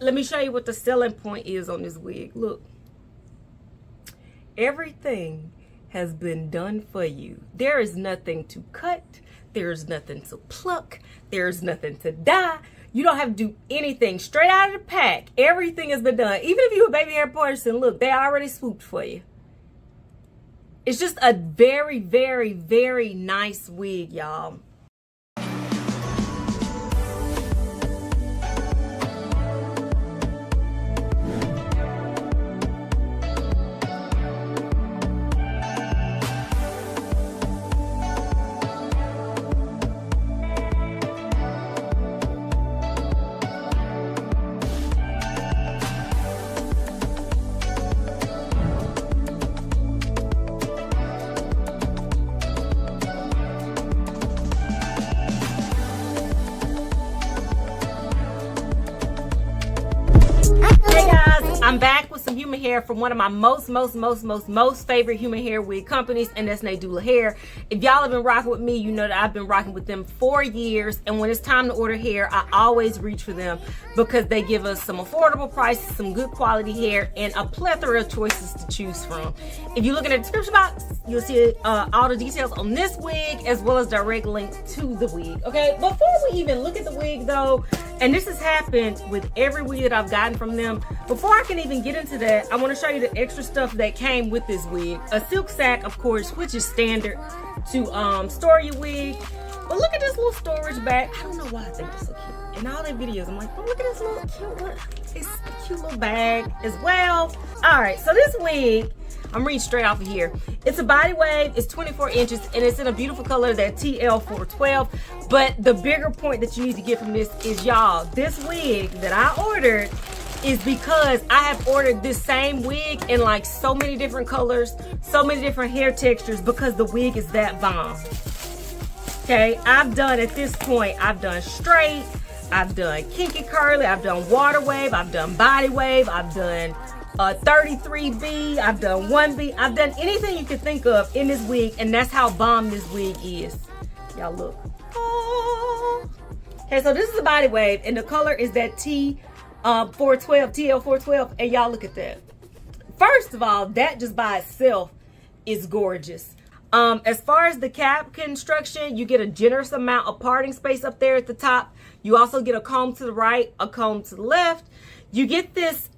Let me show you what the selling point is on this wig. Look. Everything has been done for you. There is nothing to cut. There's nothing to pluck. There's nothing to dye. You don't have to do anything. Straight out of the pack. Everything has been done. Even if you're a baby hair person, look, they already swooped for you. It's just a very, very, very nice wig, y'all. I'm back with some human hair from one of my most favorite human hair wig companies, and that's Nadula Hair. If y'all have been rocking with me, you know that I've been rocking with them for years, and when it's time to order hair, I always reach for them because they give us some affordable prices, some good quality hair, and a plethora of choices to choose from. If you look in the description box, you'll see all the details on this wig as well as direct link to the wig. Okay, before we even look at the wig though, and this has happened with every wig that I've gotten from them, before I can even get into that, I want to show you the extra stuff that came with this wig. A silk sack, of course, which is standard to store your wig. But look at this little storage bag. I don't know why I think it's so cute. In all their videos, I'm like, oh, look at this little cute little bag as well. All right, so this wig, I'm reading straight off of here. It's a body wave, it's 24 inches, and it's in a beautiful color, that TL412. But the bigger point that you need to get from this is, y'all, this wig that I ordered is because I have ordered this same wig in like so many different colors, so many different hair textures, because the wig is that bomb. Okay, I've done, at this point, I've done straight, I've done kinky curly, I've done water wave, I've done body wave, I've done 33B, I've done 1B, I've done anything you can think of in this wig, and that's how bomb this wig is. Y'all look. Oh. Okay, so this is a body wave, and the color is that TL412, and y'all look at that. First of all, that just by itself is gorgeous. As far as the cap construction, you get a generous amount of parting space up there at the top. You also get a comb to the right, a comb to the left. You get this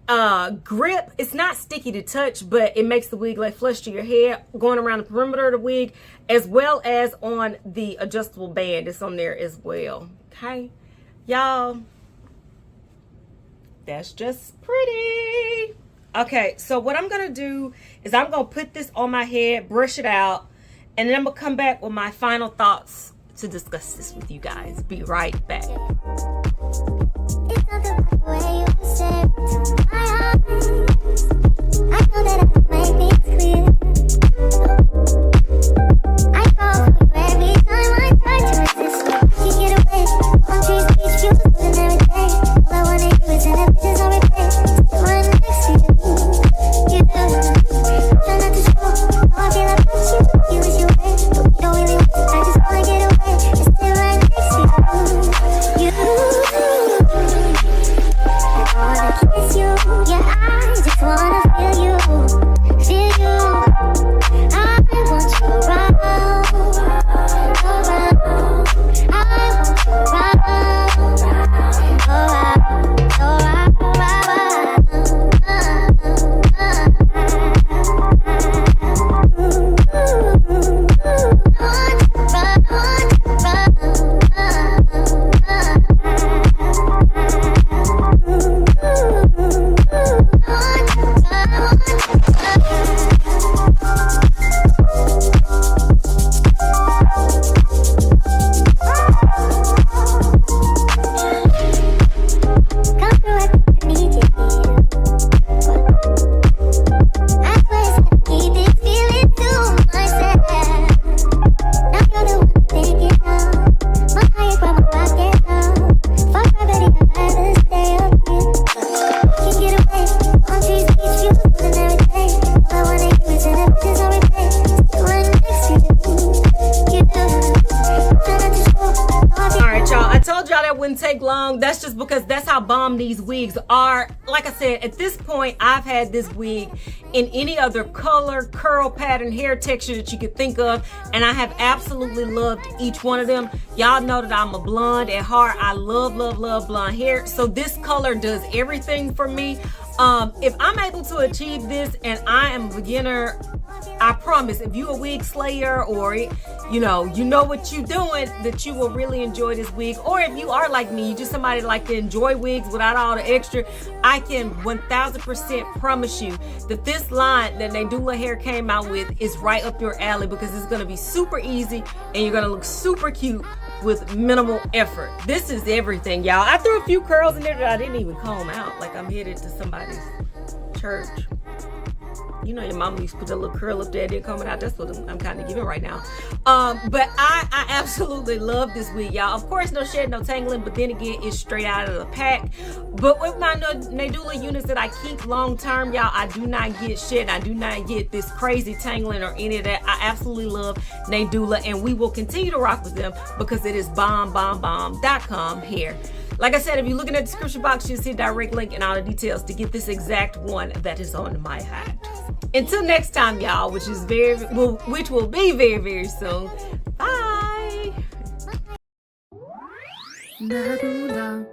grip. It's not sticky to touch, but it makes the wig lay flush to your hair, going around the perimeter of the wig, as well as on the adjustable band. It's on there as well. Okay, y'all, that's just pretty. Okay, so what I'm gonna do is I'm gonna put this on my head, brush it out, and then I'm gonna come back with my final thoughts to discuss this with you guys. Be right back. You bomb these wigs are. Like I said, at this point, I've had this wig in any other color, curl pattern, hair texture that you could think of, and I have absolutely loved each one of them. Y'all know that I'm a blonde at heart. I love, love, love blonde hair, so this color does everything for me. If I'm able to achieve this, and I am a beginner, I promise, if you a wig slayer, or you know what you're doing, that you will really enjoy this wig. Or if you are like me, you just somebody that like to enjoy wigs without all the extra, I can 1000% promise you that this line that Nadula Hair came out with is right up your alley, because it's gonna be super easy and you're gonna look super cute with minimal effort. This is everything, y'all. I threw a few curls in there that I didn't even comb out, like I'm headed to somebody's church. You know your mama used to put that little curl up there, then coming out. That's what I'm kind of giving right now. But I absolutely love this wig, y'all. Of course, no shedding, no tangling, but then again, it's straight out of the pack. But with my Nadula units that I keep long term, y'all, I do not get shed. I do not get this crazy tangling or any of that. I absolutely love Nadula, and we will continue to rock with them because it is bomb.com hair. Like I said, if you look in the description box, you'll see a direct link and all the details to get this exact one that is on my hat. Until next time, y'all, which will be very, very soon. Bye. Nadula.